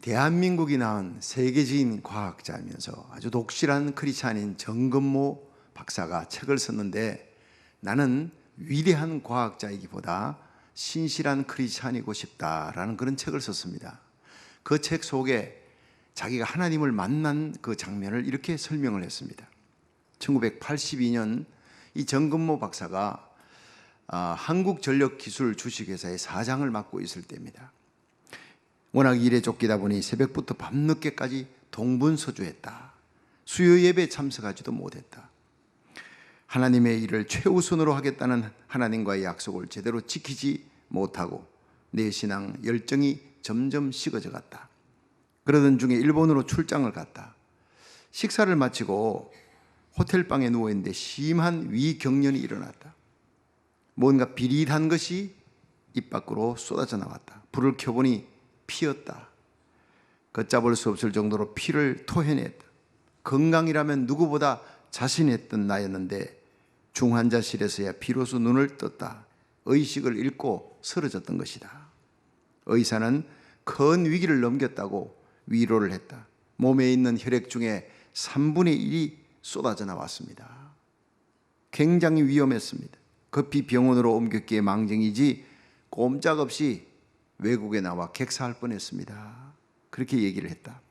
대한민국이 낳은 세계적인 과학자이면서 아주 독실한 크리스찬인 정건모 박사가 책을 썼는데, 나는 위대한 과학자이기보다 신실한 크리스찬이고 싶다라는 그런 책을 썼습니다. 그 책 속에 자기가 하나님을 만난 그 장면을 이렇게 설명을 했습니다. 1982년 이 정건모 박사가 한국전력기술 주식회사의 사장을 맡고 있을 때입니다. 워낙 일에 쫓기다 보니 새벽부터 밤늦게까지 동분서주했다. 수요 예배에 참석하지도 못했다. 하나님의 일을 최우선으로 하겠다는 하나님과의 약속을 제대로 지키지 못하고 내 신앙 열정이 점점 식어져 갔다. 그러던 중에 일본으로 출장을 갔다. 식사를 마치고 호텔방에 누워있는데 심한 위경련이 일어났다. 뭔가 비릿한 것이 입 밖으로 쏟아져 나왔다. 불을 켜보니 피였다. 걷잡을 수 없을 정도로 피를 토해냈다. 건강이라면 누구보다 자신했던 나였는데 중환자실에서야 비로소 눈을 떴다. 의식을 잃고 쓰러졌던 것이다. 의사는 큰 위기를 넘겼다고 위로를 했다. 몸에 있는 혈액 중에 3분의 1이 쏟아져 나왔습니다. 굉장히 위험했습니다. 급히 병원으로 옮겼기에 망정이지 꼼짝없이 외국에 나와 객사할 뻔했습니다. 그렇게 얘기를 했다.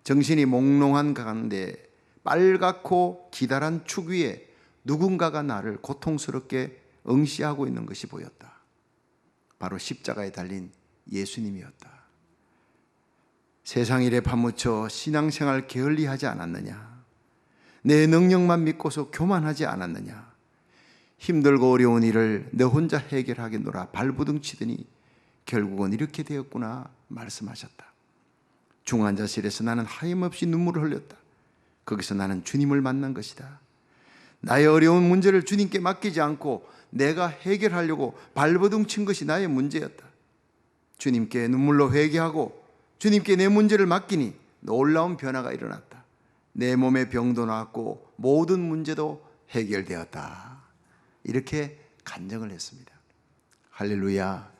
정신이 몽롱한 가운데 빨갛고 기다란 축 위에 누군가가 나를 고통스럽게 응시하고 있는 것이 보였다. 바로 십자가에 달린 예수님이었다. 세상 일에 파묻혀 신앙생활 게을리하지 않았느냐? 내 능력만 믿고서 교만하지 않았느냐? 힘들고 어려운 일을 너 혼자 해결하겠노라 발부둥 치더니 결국은 이렇게 되었구나 말씀하셨다. 중환자실에서 나는 하염없이 눈물을 흘렸다. 거기서 나는 주님을 만난 것이다. 나의 어려운 문제를 주님께 맡기지 않고 내가 해결하려고 발버둥 친 것이 나의 문제였다. 주님께 눈물로 회개하고 주님께 내 문제를 맡기니 놀라운 변화가 일어났다. 내 몸의 병도 나았고 모든 문제도 해결되었다. 이렇게 간증을 했습니다. 할렐루야.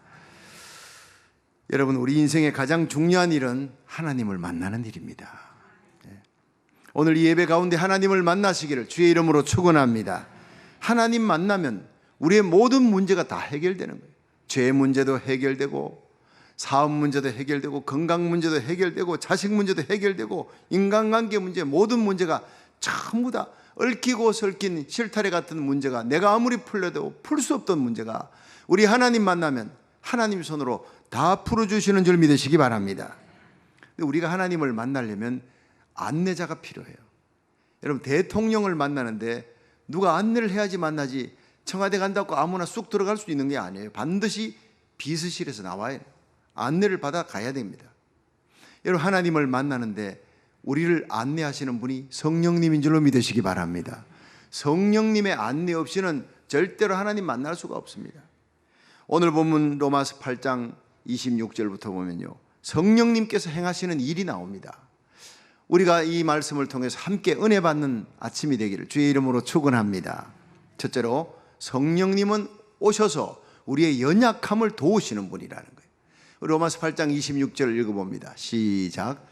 여러분, 우리 인생의 가장 중요한 일은 하나님을 만나는 일입니다. 오늘 이 예배 가운데 하나님을 만나시기를 주의 이름으로 축원합니다. 하나님 만나면 우리의 모든 문제가 다 해결되는 거예요. 죄 문제도 해결되고, 사업 문제도 해결되고, 건강 문제도 해결되고, 자식 문제도 해결되고, 인간관계 문제, 모든 문제가 전부 다 얽히고 설킨 실타래 같은 문제가, 내가 아무리 풀려도 풀 수 없던 문제가 우리 하나님 만나면 하나님 손으로 다 풀어주시는 줄 믿으시기 바랍니다. 근데 우리가 하나님을 만나려면 안내자가 필요해요. 여러분, 대통령을 만나는데 누가 안내를 해야지 만나지, 청와대 간다고 아무나 쑥 들어갈 수 있는 게 아니에요. 반드시 비서실에서 나와야 안내를 받아 가야 됩니다. 여러분, 하나님을 만나는데 우리를 안내하시는 분이 성령님인 줄로 믿으시기 바랍니다. 성령님의 안내 없이는 절대로 하나님 만날 수가 없습니다. 오늘 본문 로마서 8장 26절부터 보면요, 성령님께서 행하시는 일이 나옵니다. 우리가 이 말씀을 통해서 함께 은혜 받는 아침이 되기를 주의 이름으로 축원합니다. 첫째로, 성령님은 오셔서 우리의 연약함을 도우시는 분이라는 거예요. 로마서 8장 26절을 읽어봅니다. 시작.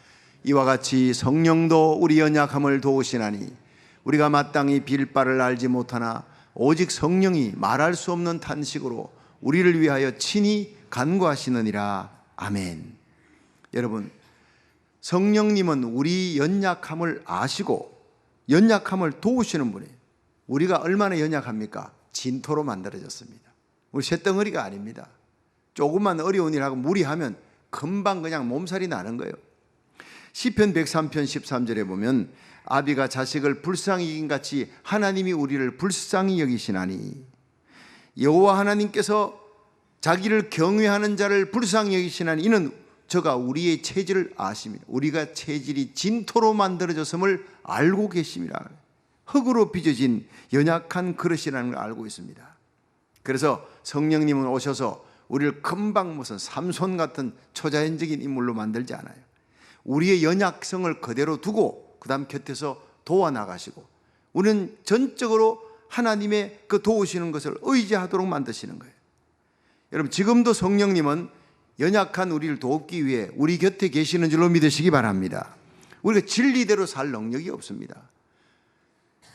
이와 같이 성령도 우리 연약함을 도우시나니 우리가 마땅히 빌 바를 알지 못하나 오직 성령이 말할 수 없는 탄식으로 우리를 위하여 친히 간구하시느니라. 아멘. 여러분, 성령님은 우리 연약함을 아시고 연약함을 도우시는 분이에요. 우리가 얼마나 연약합니까? 진토로 만들어졌습니다. 우리 쇳덩어리가 아닙니다. 조금만 어려운 일하고 무리하면 금방 그냥 몸살이 나는 거예요. 시편 103편 13절에 보면 아비가 자식을 불쌍히 여긴 같이 하나님이 우리를 불쌍히 여기시나니, 여호와 하나님께서 자기를 경외하는 자를 불쌍히 여기시나니 이는 저가 우리의 체질을 아심이라. 우리가 체질이 진토로 만들어졌음을 알고 계심이라. 흙으로 빚어진 연약한 그릇이라는 걸 알고 있습니다. 그래서 성령님은 오셔서 우리를 금방 무슨 삼손 같은 초자연적인 인물로 만들지 않아요. 우리의 연약성을 그대로 두고 그 다음 곁에서 도와나가시고, 우리는 전적으로 하나님의 그 도우시는 것을 의지하도록 만드시는 거예요. 여러분, 지금도 성령님은 연약한 우리를 돕기 위해 우리 곁에 계시는 줄로 믿으시기 바랍니다. 우리가 진리대로 살 능력이 없습니다.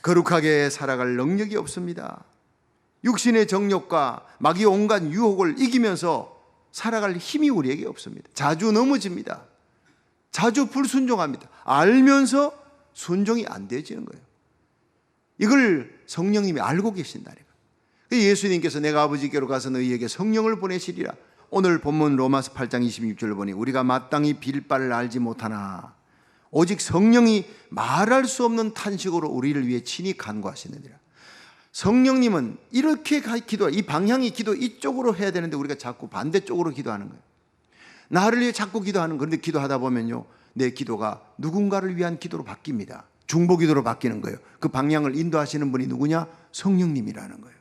거룩하게 살아갈 능력이 없습니다. 육신의 정욕과 마귀의 온갖 유혹을 이기면서 살아갈 힘이 우리에게 없습니다. 자주 넘어집니다. 자주 불순종합니다. 알면서 순종이 안 되어지는 거예요. 이걸 성령님이 알고 계신다니까. 예수님께서 내가 아버지께로 가서 너희에게 성령을 보내시리라. 오늘 본문 로마서 8장 26절을 보니 우리가 마땅히 빌 바를 알지 못하나 오직 성령이 말할 수 없는 탄식으로 우리를 위해 친히 간구하시느니라. 성령님은 이렇게 이 방향이 기도 이쪽으로 해야 되는데 우리가 자꾸 반대쪽으로 기도하는 거예요. 나를 위해 자꾸 기도하는 거예요. 그런데 기도하다 보면요, 내 기도가 누군가를 위한 기도로 바뀝니다. 중보기도로 바뀌는 거예요. 그 방향을 인도하시는 분이 누구냐? 성령님이라는 거예요.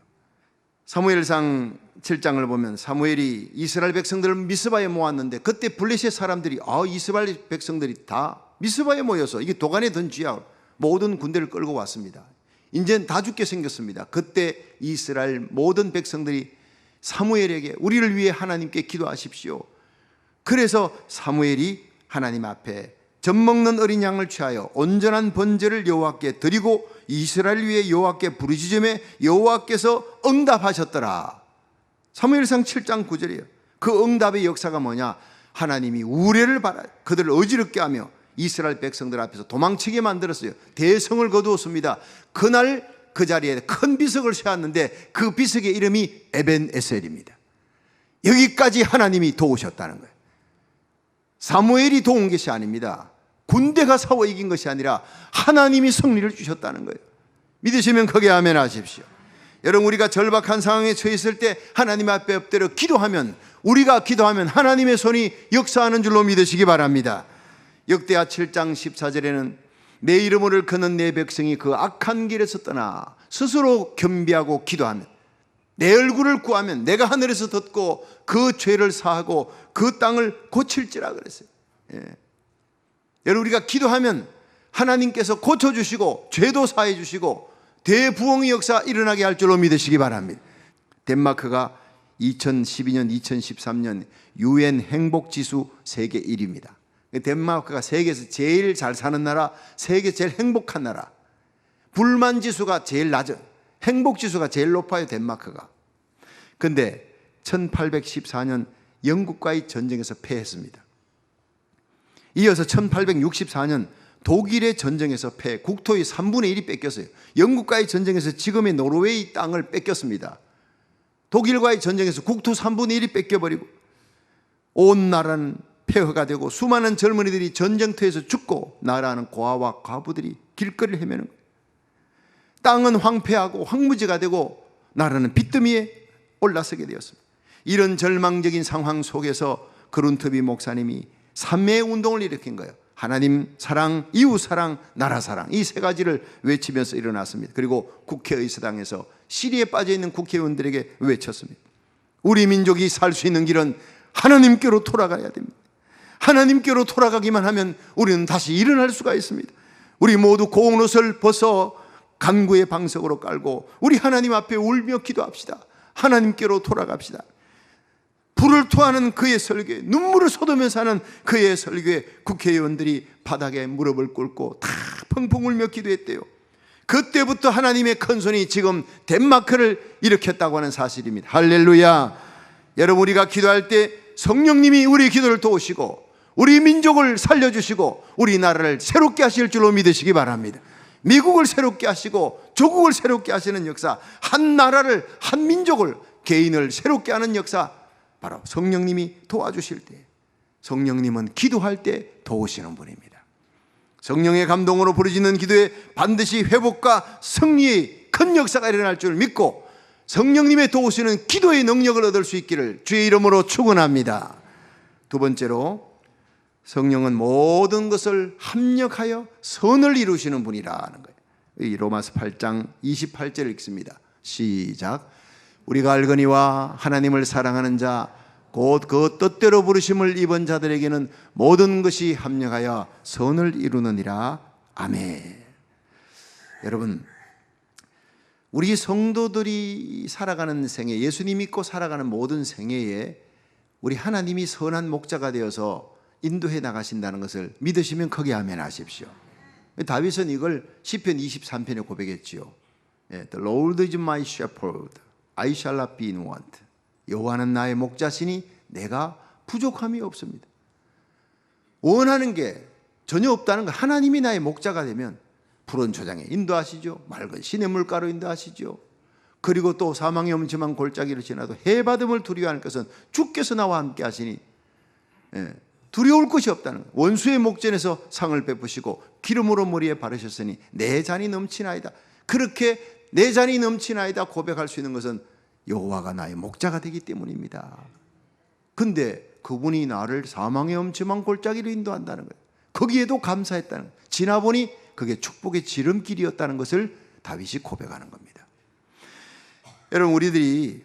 사무엘상 7장을 보면 사무엘이 이스라엘 백성들을 미스바에 모았는데 그때 블레셋 사람들이 이스라엘 백성들이 다 미스바에 모여서 이게 도간에 든 쥐야 모든 군대를 끌고 왔습니다. 이제는 다 죽게 생겼습니다. 그때 이스라엘 모든 백성들이 사무엘에게 우리를 위해 하나님께 기도하십시오. 그래서 사무엘이 하나님 앞에 젖먹는 어린 양을 취하여 온전한 번제를 여호와께 드리고 이스라엘 위에 여호와께 부르짖음에 여호와께서 응답하셨더라. 사무엘상 7장 9절이에요. 그 응답의 역사가 뭐냐? 하나님이 우레를 바라 그들을 어지럽게 하며 이스라엘 백성들 앞에서 도망치게 만들었어요. 대성을 거두었습니다. 그날 그 자리에 큰 비석을 세웠는데 그 비석의 이름이 에벤에셀입니다. 여기까지 하나님이 도우셨다는 거예요. 사무엘이 도운 것이 아닙니다. 군대가 싸워 이긴 것이 아니라 하나님이 승리를 주셨다는 거예요. 믿으시면 크게 아멘 하십시오. 여러분, 우리가 절박한 상황에 처했을 때 하나님 앞에 엎드려 기도하면, 우리가 기도하면 하나님의 손이 역사하는 줄로 믿으시기 바랍니다. 역대하 7장 14절에는 내 이름을 거는 내 백성이 그 악한 길에서 떠나 스스로 겸비하고 기도하면, 내 얼굴을 구하면 내가 하늘에서 듣고 그 죄를 사하고 그 땅을 고칠지라 그랬어요. 여러분, 우리가 기도하면 하나님께서 고쳐주시고 죄도 사해 주시고 대부흥의 역사 일어나게 할 줄로 믿으시기 바랍니다. 덴마크가 2012년, 2013년 UN 행복지수 세계 1위입니다. 덴마크가 세계에서 제일 잘 사는 나라, 세계 제일 행복한 나라. 불만지수가 제일 낮은, 행복지수가 제일 높아요, 덴마크가. 근데 1814년 영국과의 전쟁에서 패했습니다. 이어서 1864년 독일의 전쟁에서 패해 국토의 3분의 1이 뺏겼어요. 영국과의 전쟁에서 지금의 노르웨이 땅을 뺏겼습니다. 독일과의 전쟁에서 국토 3분의 1이 뺏겨버리고 온 나라는 폐허가 되고 수많은 젊은이들이 전쟁터에서 죽고 나라는 고아와 과부들이 길거리를 헤매는 거예요. 땅은 황폐하고 황무지가 되고 나라는 빚더미에 올라서게 되었습니다. 이런 절망적인 상황 속에서 그룬트비 목사님이 삼매의 운동을 일으킨 거예요. 하나님 사랑, 이웃 사랑, 나라 사랑, 이 세 가지를 외치면서 일어났습니다. 그리고 국회의사당에서 시리에 빠져있는 국회의원들에게 외쳤습니다. 우리 민족이 살 수 있는 길은 하나님께로 돌아가야 됩니다. 하나님께로 돌아가기만 하면 우리는 다시 일어날 수가 있습니다. 우리 모두 고운 옷을 벗어 간구의 방석으로 깔고 우리 하나님 앞에 울며 기도합시다. 하나님께로 돌아갑시다. 불을 토하는 그의 설교에, 눈물을 쏟으면서 하는 그의 설교에 국회의원들이 바닥에 무릎을 꿇고 다 펑펑 울며 기도했대요. 그때부터 하나님의 큰 손이 지금 덴마크를 일으켰다고 하는 사실입니다. 할렐루야. 여러분, 우리가 기도할 때 성령님이 우리 기도를 도우시고 우리 민족을 살려주시고 우리나라를 새롭게 하실 줄로 믿으시기 바랍니다. 미국을 새롭게 하시고 조국을 새롭게 하시는 역사, 한 나라를, 한 민족을, 개인을 새롭게 하는 역사, 바로 성령님이 도와주실 때, 성령님은 기도할 때 도우시는 분입니다. 성령의 감동으로 부르짖는 기도에 반드시 회복과 승리의 큰 역사가 일어날 줄 믿고 성령님의 도우시는 기도의 능력을 얻을 수 있기를 주의 이름으로 축원합니다. 두 번째로, 성령은 모든 것을 합력하여 선을 이루시는 분이라는 거예요. 이 로마서 8장 28절을 읽습니다. 시작. 우리가 알거니와 하나님을 사랑하는 자 곧 그 뜻대로 부르심을 입은 자들에게는 모든 것이 합력하여 선을 이루느니라. 아멘. 여러분, 우리 성도들이 살아가는 생애, 예수님 믿고 살아가는 모든 생애에 우리 하나님이 선한 목자가 되어서 인도해 나가신다는 것을 믿으시면 크게 아멘 하십시오. 다윗은 이걸 시편 23편에 고백했지요. The Lord is my shepherd, I shall not be in want. 여호와는 나의 목자시니 내가 부족함이 없습니다. 원하는 게 전혀 없다는 거. 하나님이 나의 목자가 되면 푸른 초장에 인도하시죠. 맑은 시냇물가로 인도하시죠. 그리고 또 사망의 엄침한 골짜기를 지나도 해바듬을 두려워하는 것은 주께서 나와 함께 하시니 두려울 것이 없다는 거예요. 원수의 목전에서 상을 베푸시고 기름으로 머리에 바르셨으니 내 잔이 넘치나이다. 그렇게 내 잔이 넘치나이다 고백할 수 있는 것은 여호와가 나의 목자가 되기 때문입니다. 근데 그분이 나를 사망의 엄침한 골짜기로 인도한다는 거예요. 거기에도 감사했다는 거예요. 지나보니 그게 축복의 지름길이었다는 것을 다윗이 고백하는 겁니다. 여러분, 우리들이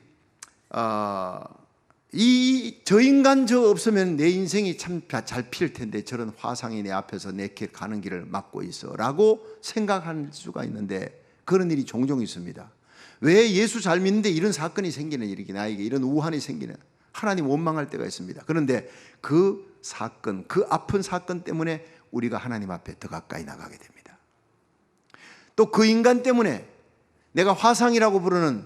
저 인간 저 없으면 내 인생이 참 잘 필 텐데 저런 화상이 내 앞에서 내 길 가는 길을 막고 있어 라고 생각할 수가 있는데 그런 일이 종종 있습니다. 왜 예수 잘 믿는데 이런 사건이 생기는 일이기, 나에게 이런 우환이 생기는, 하나님 원망할 때가 있습니다. 그런데 그 사건, 그 아픈 사건 때문에 우리가 하나님 앞에 더 가까이 나가게 됩니다. 또 그 인간 때문에 내가 화상이라고 부르는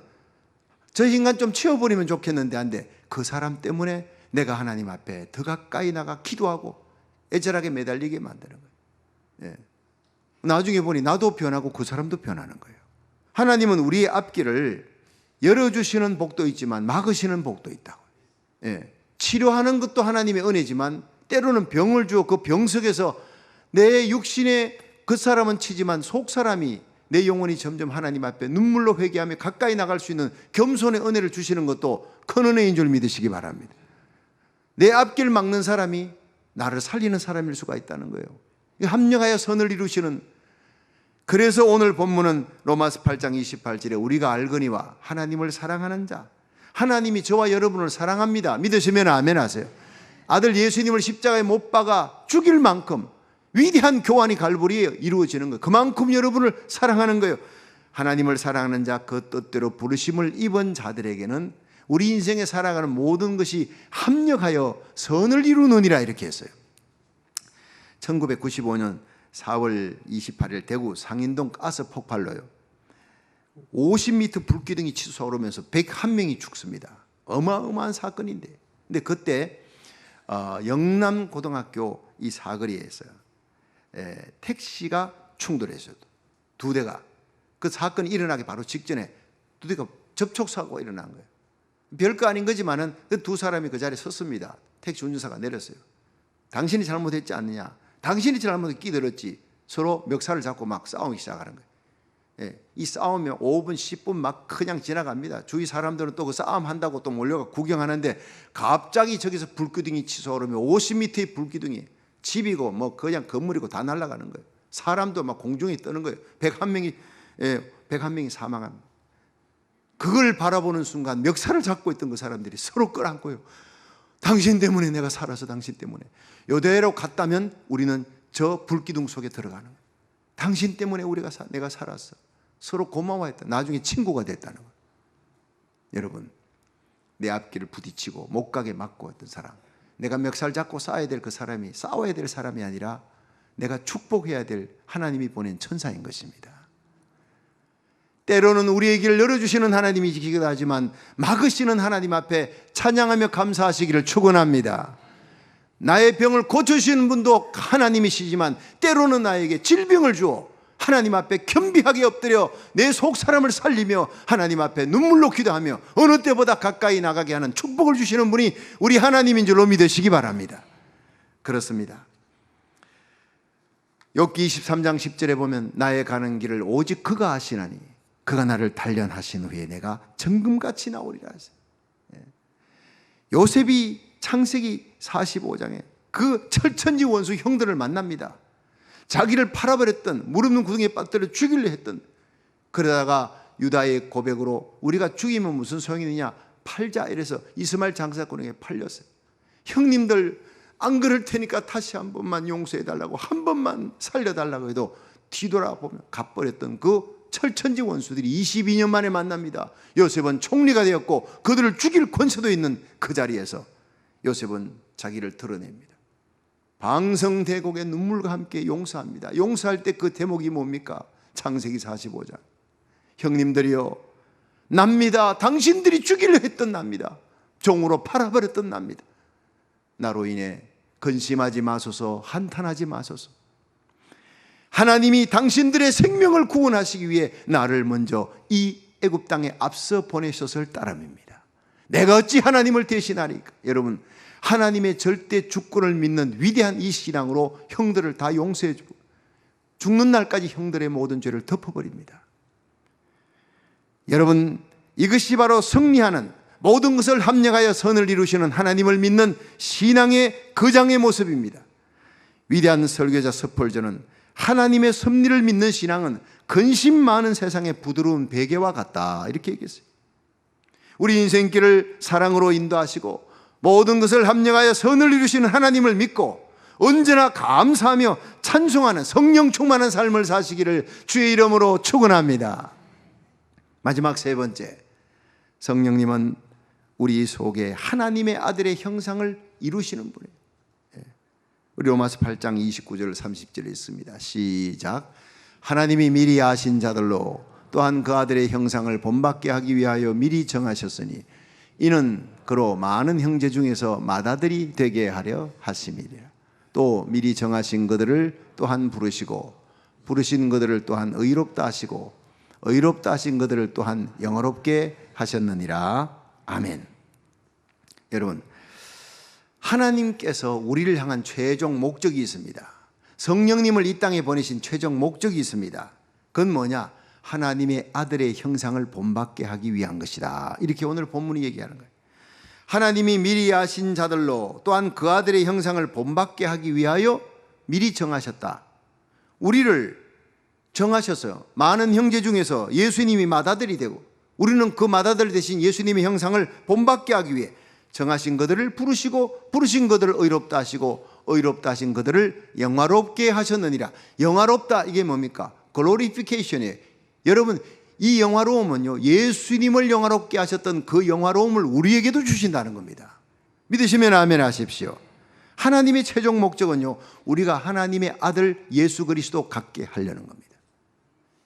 저 인간 좀 치워버리면 좋겠는데 안 돼. 그 사람 때문에 내가 하나님 앞에 더 가까이 나가 기도하고 애절하게 매달리게 만드는 거예요. 나중에 보니 나도 변하고 그 사람도 변하는 거예요. 하나님은 우리의 앞길을 열어주시는 복도 있지만 막으시는 복도 있다고. 치료하는 것도 하나님의 은혜지만 때로는 병을 주어 그 병 속에서 내 육신에 그 사람은 치지만 속 사람이, 내 영혼이 점점 하나님 앞에 눈물로 회개하며 가까이 나갈 수 있는 겸손의 은혜를 주시는 것도 큰 은혜인 줄 믿으시기 바랍니다. 내 앞길 막는 사람이 나를 살리는 사람일 수가 있다는 거예요. 합력하여 선을 이루시는. 그래서 오늘 본문은 로마서 8장 28절에 우리가 알거니와 하나님을 사랑하는 자, 하나님이 저와 여러분을 사랑합니다. 믿으시면 아멘 하세요. 아들 예수님을 십자가에 못 박아 죽일 만큼 위대한 교환이 갈보리에 이루어지는 거예요. 그만큼 여러분을 사랑하는 거예요. 하나님을 사랑하는 자, 그 뜻대로 부르심을 입은 자들에게는 우리 인생에 살아가는 모든 것이 합력하여 선을 이루느니라 이렇게 했어요. 1995년 4월 28일 대구 상인동 가스 폭발로요 50m 불기둥이 치솟아오르면서 101명이 죽습니다. 어마어마한 사건인데, 근데 그때 영남고등학교 이 사거리에서 택시가 충돌했어요. 두 대가. 그 사건이 일어나기 바로 직전에 두 대가 접촉사고가 일어난 거예요. 별거 아닌 거지만은 그 두 사람이 그 자리에 섰습니다. 택시 운전사가 내렸어요. 당신이 잘못했지 않느냐, 당신이 잘못해 끼들었지. 서로 멱살을 잡고 막 싸우기 시작하는 거예요. 이 싸우면 5분 10분 막 그냥 지나갑니다. 주위 사람들은 또 그 싸움 한다고 또 몰려가 구경하는데 갑자기 저기서 불기둥이 치솟아오르면 50m의 불기둥이 집이고 뭐 그냥 건물이고 다 날아가는 거예요. 사람도 막 공중에 뜨는 거예요. 101명이 사망합니다. 그걸 바라보는 순간 멱살을 잡고 있던 그 사람들이 서로 끌어안고요. 당신 때문에 내가 살아서, 당신 때문에. 이대로 갔다면 우리는 저 불기둥 속에 들어가는 거예요. 당신 때문에 내가 살았어. 서로 고마워했다. 나중에 친구가 됐다는 거예요. 여러분, 내 앞길을 부딪히고 못 가게 막고 했던 사람, 내가 멱살 잡고 싸워야 될 그 사람이 싸워야 될 사람이 아니라 내가 축복해야 될 하나님이 보낸 천사인 것입니다. 때로는 우리의 길을 열어주시는 하나님이시기도 하지만 막으시는 하나님 앞에 찬양하며 감사하시기를 축원합니다. 나의 병을 고쳐주시는 분도 하나님이시지만 때로는 나에게 질병을 주어 하나님 앞에 겸비하게 엎드려 내 속 사람을 살리며 하나님 앞에 눈물로 기도하며 어느 때보다 가까이 나가게 하는 축복을 주시는 분이 우리 하나님인 줄로 믿으시기 바랍니다. 그렇습니다. 욥기 23장 10절에 보면 나의 가는 길을 오직 그가 아시나니 그가 나를 단련하신 후에 내가 정금같이 나오리라 하세요. 요셉이 창세기 45장에 그 철천지 원수 형들을 만납니다. 자기를 팔아버렸던, 무릎 는 구덩이에 빠뜨려 죽이려 했던, 그러다가 유다의 고백으로 우리가 죽이면 무슨 소용이 있느냐, 팔자 이래서 이스마엘 장사꾼에게 팔렸어요. 형님들 안 그럴 테니까 다시 한 번만 용서해달라고, 한 번만 살려달라고 해도 뒤돌아보면 갚버렸던 그 철천지 원수들이 22년 만에 만납니다. 요셉은 총리가 되었고 그들을 죽일 권세도 있는 그 자리에서 요셉은 자기를 드러냅니다. 방성대곡의 눈물과 함께 용서합니다. 용서할 때 그 대목이 뭡니까? 창세기 45장. 형님들이여, 납니다. 당신들이 죽이려 했던 납니다. 종으로 팔아버렸던 납니다. 나로 인해 근심하지 마소서, 한탄하지 마소서. 하나님이 당신들의 생명을 구원하시기 위해 나를 먼저 이 애굽 땅에 앞서 보내셨을 따름입니다. 내가 어찌 하나님을 대신하리까? 여러분, 하나님의 절대 주권을 믿는 위대한 이 신앙으로 형들을 다 용서해 주고 죽는 날까지 형들의 모든 죄를 덮어버립니다. 여러분, 이것이 바로 승리하는, 모든 것을 합력하여 선을 이루시는 하나님을 믿는 신앙의 거장의 모습입니다. 위대한 설교자 스펄전은 하나님의 섭리를 믿는 신앙은 근심 많은 세상의 부드러운 베개와 같다, 이렇게 얘기했어요. 우리 인생길을 사랑으로 인도하시고 모든 것을 합력하여 선을 이루시는 하나님을 믿고 언제나 감사하며 찬송하는 성령 충만한 삶을 사시기를 주의 이름으로 축원합니다. 마지막 세 번째, 성령님은 우리 속에 하나님의 아들의 형상을 이루시는 분이에요. 우리 로마서 8장 29절 30절에 있습니다. 시작. 하나님이 미리 아신 자들로 또한 그 아들의 형상을 본받게 하기 위하여 미리 정하셨으니 이는 그로 많은 형제 중에서 맏아들이 되게 하려 하심이라. 또 미리 정하신 그들을 또한 부르시고 부르신 그들을 또한 의롭다 하시고 의롭다 하신 그들을 또한 영화롭게 하셨느니라. 아멘. 여러분, 하나님께서 우리를 향한 최종 목적이 있습니다. 성령님을 이 땅에 보내신 최종 목적이 있습니다. 그건 뭐냐? 하나님의 아들의 형상을 본받게 하기 위한 것이다. 이렇게 오늘 본문이 얘기하는 거예요. 하나님이 미리 아신 자들로 또한 그 아들의 형상을 본받게 하기 위하여 미리 정하셨다. 우리를 정하셨어요. 많은 형제 중에서 예수님이 맏아들이 되고 우리는 그 맏아들 대신 예수님의 형상을 본받게 하기 위해 정하신 그들을 부르시고 부르신 그들을 의롭다 하시고 의롭다 하신 그들을 영화롭게 하셨느니라. 영화롭다, 이게 뭡니까? 글로리피케이션이에요. 여러분, 이 영화로움은요, 예수님을 영화롭게 하셨던 그 영화로움을 우리에게도 주신다는 겁니다. 믿으시면 아멘 하십시오. 하나님의 최종 목적은요, 우리가 하나님의 아들 예수 그리스도 갖게 하려는 겁니다.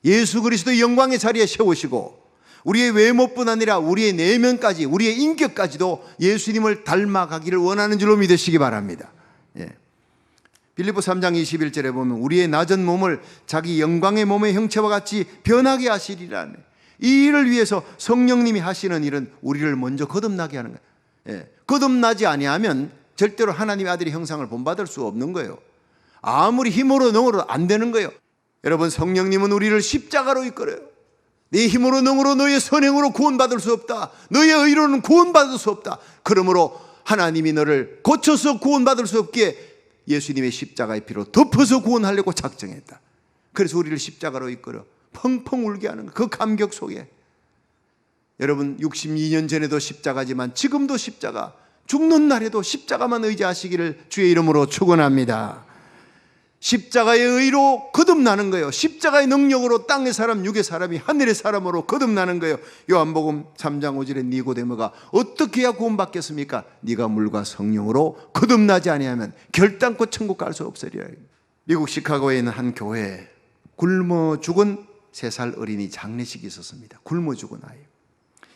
예수 그리스도의 영광의 자리에 세우시고 우리의 외모뿐 아니라 우리의 내면까지, 우리의 인격까지도 예수님을 닮아가기를 원하는 줄로 믿으시기 바랍니다. 예. 빌립보 3장 21절에 보면 우리의 낮은 몸을 자기 영광의 몸의 형체와 같이 변하게 하시리라네. 이 일을 위해서 성령님이 하시는 일은 우리를 먼저 거듭나게 하는 거예요. 예. 거듭나지 아니하면 절대로 하나님의 아들의 형상을 본받을 수 없는 거예요. 아무리 힘으로 능으로 안 되는 거예요. 여러분, 성령님은 우리를 십자가로 이끌어요. 네 힘으로 능으로 너의 선행으로 구원받을 수 없다. 너의 의로는 구원받을 수 없다. 그러므로 하나님이 너를 고쳐서 구원받을 수 없기에 예수님의 십자가의 피로 덮어서 구원하려고 작정했다. 그래서 우리를 십자가로 이끌어 펑펑 울게 하는 그 감격 속에, 여러분 62년 전에도 십자가지만 지금도 십자가, 죽는 날에도 십자가만 의지하시기를 주의 이름으로 축원합니다. 십자가의 의로 거듭나는 거예요. 십자가의 능력으로 땅의 사람, 육의 사람이 하늘의 사람으로 거듭나는 거예요. 요한복음 3장 5절에 니고데모가 어떻게 해야 구원받겠습니까? 네가 물과 성령으로 거듭나지 아니하면 결단코 천국 갈 수 없으리라. 미국 시카고에 있는 한 교회에 굶어 죽은 3살 어린이 장례식이 있었습니다. 굶어 죽은 아이.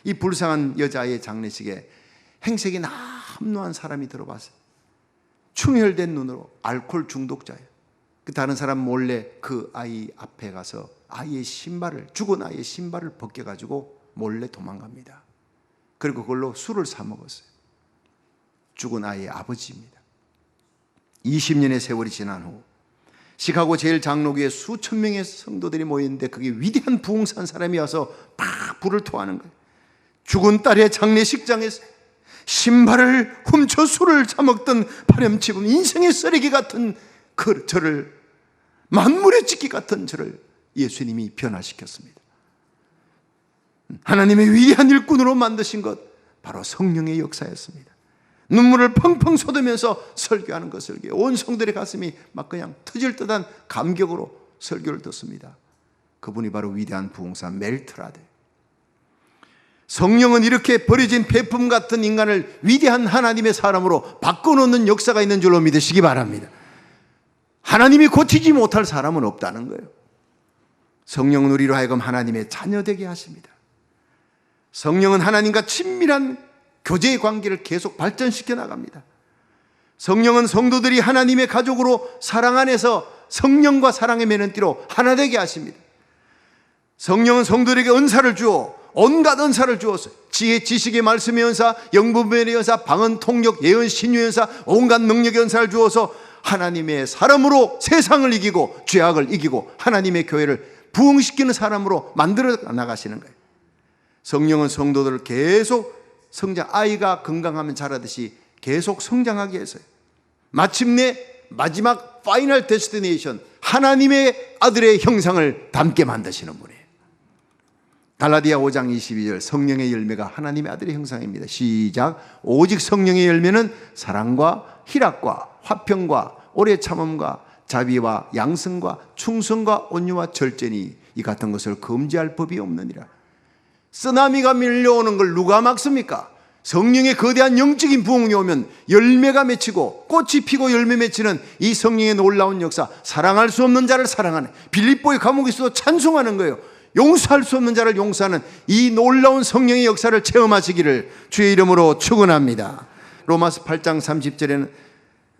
이 불쌍한 여자아이의 장례식에 행색이 남루한 사람이 들어왔어요. 충혈된 눈으로, 알코올 중독자예요. 다른 사람 몰래 그 아이 앞에 가서 아이의 신발을, 죽은 아이의 신발을 벗겨가지고 몰래 도망갑니다. 그리고 그걸로 술을 사 먹었어요. 죽은 아이의 아버지입니다. 20년의 세월이 지난 후 시카고 제일 장로교에 수천 명의 성도들이 모였는데 그게 위대한 부흥산 사람이 와서 막 불을 토하는 거예요. 죽은 딸의 장례식장에서 신발을 훔쳐 술을 사 먹던 파렴치분, 인생의 쓰레기 같은 저를, 만물의 찢기 같은 저를 예수님이 변화시켰습니다. 하나님의 위대한 일꾼으로 만드신 것, 바로 성령의 역사였습니다. 눈물을 펑펑 쏟으면서 설교하는 것, 설교. 온 성들의 가슴이 막 그냥 터질 듯한 감격으로 설교를 듣습니다. 그분이 바로 위대한 부흥사 멜트라데. 성령은 이렇게 버려진 폐품 같은 인간을 위대한 하나님의 사람으로 바꿔놓는 역사가 있는 줄로 믿으시기 바랍니다. 하나님이 고치지 못할 사람은 없다는 거예요. 성령은 우리로 하여금 하나님의 자녀되게 하십니다. 성령은 하나님과 친밀한 교제의 관계를 계속 발전시켜 나갑니다. 성령은 성도들이 하나님의 가족으로 사랑 안에서 성령과 사랑의 매는띠로 하나 되게 하십니다. 성령은 성도들에게 은사를 주어 온갖 은사를 주어서 지혜, 지식의 말씀의 은사, 영분별의 은사, 방언, 통역, 예언, 신유의 은사, 온갖 능력의 은사를 주어서 하나님의 사람으로 세상을 이기고 죄악을 이기고 하나님의 교회를 부흥시키는 사람으로 만들어 나가시는 거예요. 성령은 성도들을 계속 아이가 건강하면 자라듯이 계속 성장하게 해서요. 마침내 마지막 파이널 데스티네이션, 하나님의 아들의 형상을 담게 만드시는 분이에요. 갈라디아 5장 22절, 성령의 열매가 하나님의 아들의 형상입니다. 시작. 오직 성령의 열매는 사랑과 희락과 화평과 오래 참음과 자비와 양성과 충성과 온유와 절제니 이 같은 것을 금지할 법이 없느니라. 쓰나미가 밀려오는 걸 누가 막습니까? 성령의 거대한 영적인 부흥이 오면 열매가 맺히고 꽃이 피고 열매 맺히는 이 성령의 놀라운 역사, 사랑할 수 없는 자를 사랑하는, 빌립보의 감옥에 있어도 찬송하는 거예요. 용서할 수 없는 자를 용서하는 이 놀라운 성령의 역사를 체험하시기를 주의 이름으로 축원합니다. 로마서 8장 30절에는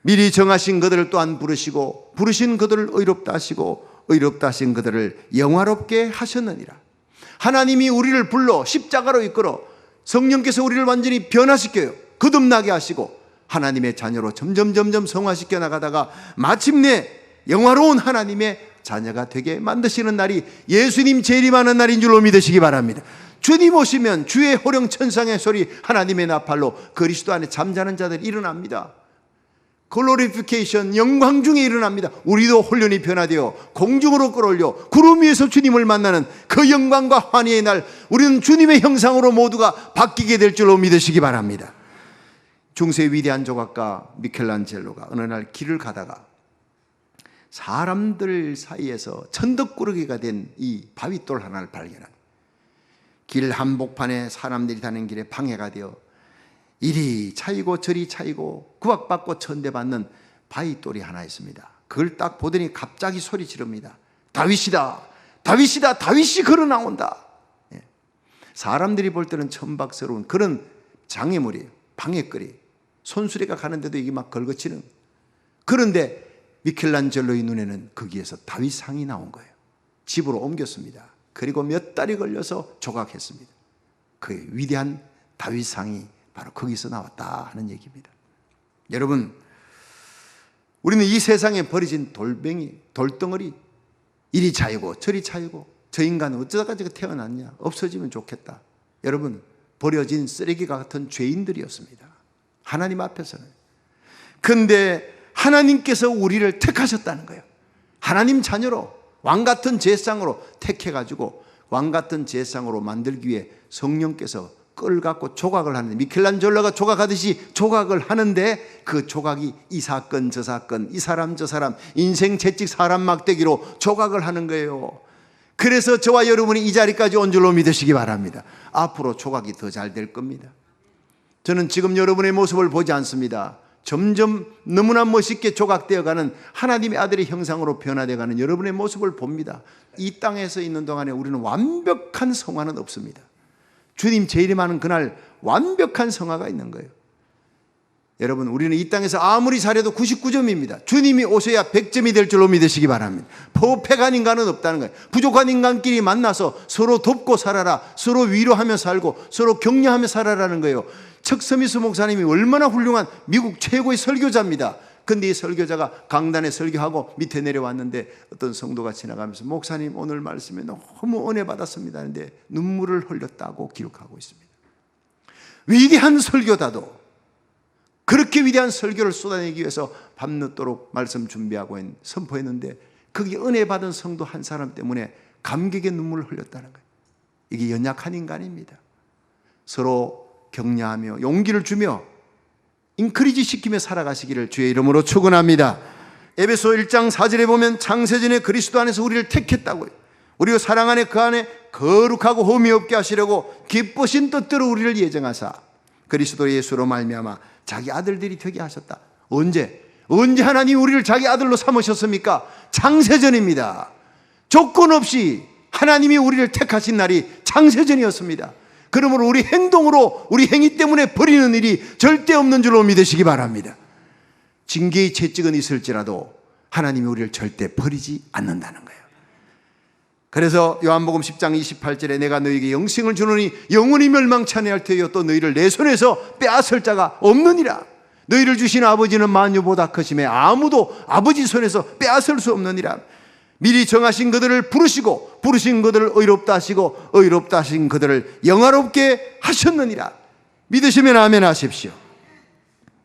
미리 정하신 그들을 또한 부르시고 부르신 그들을 의롭다 하시고 의롭다 하신 그들을 영화롭게 하셨느니라. 하나님이 우리를 불러 십자가로 이끌어 성령께서 우리를 완전히 변화시켜요. 거듭나게 하시고 하나님의 자녀로 점점 성화시켜 나가다가 마침내 영화로운 하나님의 자녀가 되게 만드시는 날이 예수님 재림하는 날인 줄로 믿으시기 바랍니다. 주님 오시면 주의 호령 천상의 소리, 하나님의 나팔로 그리스도 안에 잠자는 자들이 일어납니다. 글로리피케이션, 영광 중에 일어납니다. 우리도 혼련이 변화되어 공중으로 끌어올려 구름 위에서 주님을 만나는 그 영광과 환희의 날, 우리는 주님의 형상으로 모두가 바뀌게 될 줄로 믿으시기 바랍니다. 중세 위대한 조각가 미켈란젤로가 어느 날 길을 가다가 사람들 사이에서 천덕꾸러기가 된 이 바위돌 하나를 발견합니다. 길 한복판에 사람들이 다니는 길에 방해가 되어 이리 차이고 저리 차이고 구박받고 천대받는 바위돌이 하나 있습니다. 그걸 딱 보더니 갑자기 소리 지릅니다. 다윗이다, 다윗이다, 다윗이 걸어 나온다. 사람들이 볼 때는 천박스러운 그런 장애물이에요. 방해거리, 손수레가 가는데도 이게 막 걸거치는. 그런데 미켈란젤로의 눈에는 거기에서 다윗상이 나온 거예요. 집으로 옮겼습니다. 그리고 몇 달이 걸려서 조각했습니다. 그 위대한 다윗상이 바로 거기서 나왔다 하는 얘기입니다. 여러분, 우리는 이 세상에 버려진 돌덩이, 이리 차이고 저리 차이고 저 인간은 어쩌다가 태어났냐, 없어지면 좋겠다. 여러분, 버려진 쓰레기가 같은 죄인들이었습니다. 하나님 앞에서는. 근데 하나님께서 우리를 택하셨다는 거예요. 하나님 자녀로 왕같은 제상으로 택해가지고 왕같은 제상으로 만들기 위해 성령께서 끌 갖고 조각을 하는데, 미켈란젤로가 조각하듯이 조각을 하는데 그 조각이 이 사건 저 사건, 이 사람 저 사람, 인생 채찍 사람 막대기로 조각을 하는 거예요. 그래서 저와 여러분이 이 자리까지 온 줄로 믿으시기 바랍니다. 앞으로 조각이 더 잘 될 겁니다. 저는 지금 여러분의 모습을 보지 않습니다. 점점 너무나 멋있게 조각되어가는 하나님의 아들의 형상으로 변화되어가는 여러분의 모습을 봅니다. 이 땅에서 있는 동안에 우리는 완벽한 성화는 없습니다. 주님 재림하는 그날 완벽한 성화가 있는 거예요. 여러분, 우리는 이 땅에서 아무리 잘해도 99점입니다. 주님이 오셔야 100점이 될 줄로 믿으시기 바랍니다. 퍼펙트한 인간은 없다는 거예요. 부족한 인간끼리 만나서 서로 돕고 살아라, 서로 위로하며 살고 서로 격려하며 살아라는 거예요. 척 스미스 목사님이 얼마나 훌륭한 미국 최고의 설교자입니다. 근데 이 설교자가 강단에 설교하고 밑에 내려왔는데 어떤 성도가 지나가면서 목사님 오늘 말씀에 너무 은혜 받았습니다 하는데 눈물을 흘렸다고 기록하고 있습니다. 위대한 설교자도 그렇게 위대한 설교를 쏟아내기 위해서 밤늦도록 말씀 준비하고 선포했는데 거기 은혜 받은 성도 한 사람 때문에 감격의 눈물을 흘렸다는 거예요. 이게 연약한 인간입니다. 서로 격려하며 용기를 주며 인크리지 시키며 살아가시기를 주의 이름으로 축원합니다. 에베소 1장 4절에 보면 창세전에 그리스도 안에서 우리를 택했다고요. 우리가 사랑 안에 그 안에 거룩하고 흠이 없게 하시려고 기쁘신 뜻대로 우리를 예정하사 그리스도 예수로 말미암아 자기 아들들이 되게 하셨다. 언제 하나님 우리를 자기 아들로 삼으셨습니까? 창세전입니다. 조건 없이 하나님이 우리를 택하신 날이 창세전이었습니다. 그러므로 우리 행동으로, 우리 행위 때문에 버리는 일이 절대 없는 줄로 믿으시기 바랍니다. 징계의 채찍은 있을지라도 하나님이 우리를 절대 버리지 않는다는 거예요. 그래서 요한복음 10장 28절에 내가 너희에게 영생을 주노니 영원히 멸망치 아니할 터이요 또 너희를 내 손에서 빼앗을 자가 없느니라. 너희를 주신 아버지는 만유보다 크심에 아무도 아버지 손에서 빼앗을 수 없느니라. 미리 정하신 그들을 부르시고 부르신 그들을 의롭다 하시고 의롭다 하신 그들을 영화롭게 하셨느니라. 믿으시면 아멘 하십시오.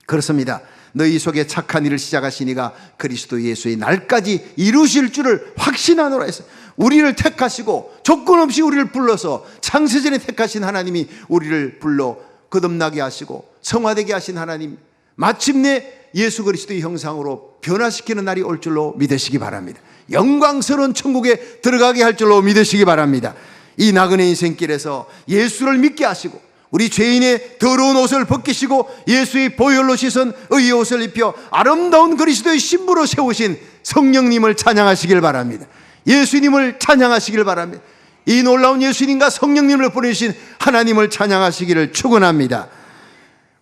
그렇습니다. 너희 속에 착한 일을 시작하시니가 그리스도 예수의 날까지 이루실 줄을 확신하노라 했어요. 우리를 택하시고 조건 없이 우리를 불러서 창세전에 택하신 하나님이 우리를 불러 거듭나게 하시고 성화되게 하신 하나님, 마침내 예수 그리스도의 형상으로 변화시키는 날이 올 줄로 믿으시기 바랍니다. 영광스러운 천국에 들어가게 할 줄로 믿으시기 바랍니다. 이 나그네 인생길에서 예수를 믿게 하시고 우리 죄인의 더러운 옷을 벗기시고 예수의 보혈로 씻은 의의 옷을 입혀 아름다운 그리스도의 신부로 세우신 성령님을 찬양하시길 바랍니다. 예수님을 찬양하시길 바랍니다. 이 놀라운 예수님과 성령님을 보내신 하나님을 찬양하시기를 축원합니다.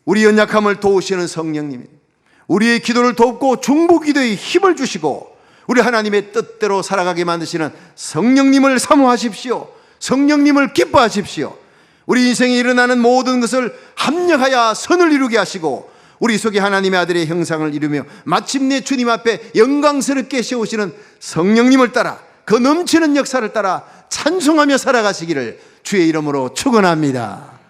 우리 연약함을 도우시는 성령님, 우리의 기도를 돕고 중보기도에 힘을 주시고 우리 하나님의 뜻대로 살아가게 만드시는 성령님을 사모하십시오. 성령님을 기뻐하십시오. 우리 인생에 일어나는 모든 것을 합력하여 선을 이루게 하시고 우리 속에 하나님의 아들의 형상을 이루며 마침내 주님 앞에 영광스럽게 세우시는 성령님을 따라 그 넘치는 역사를 따라 찬송하며 살아가시기를 주의 이름으로 축원합니다.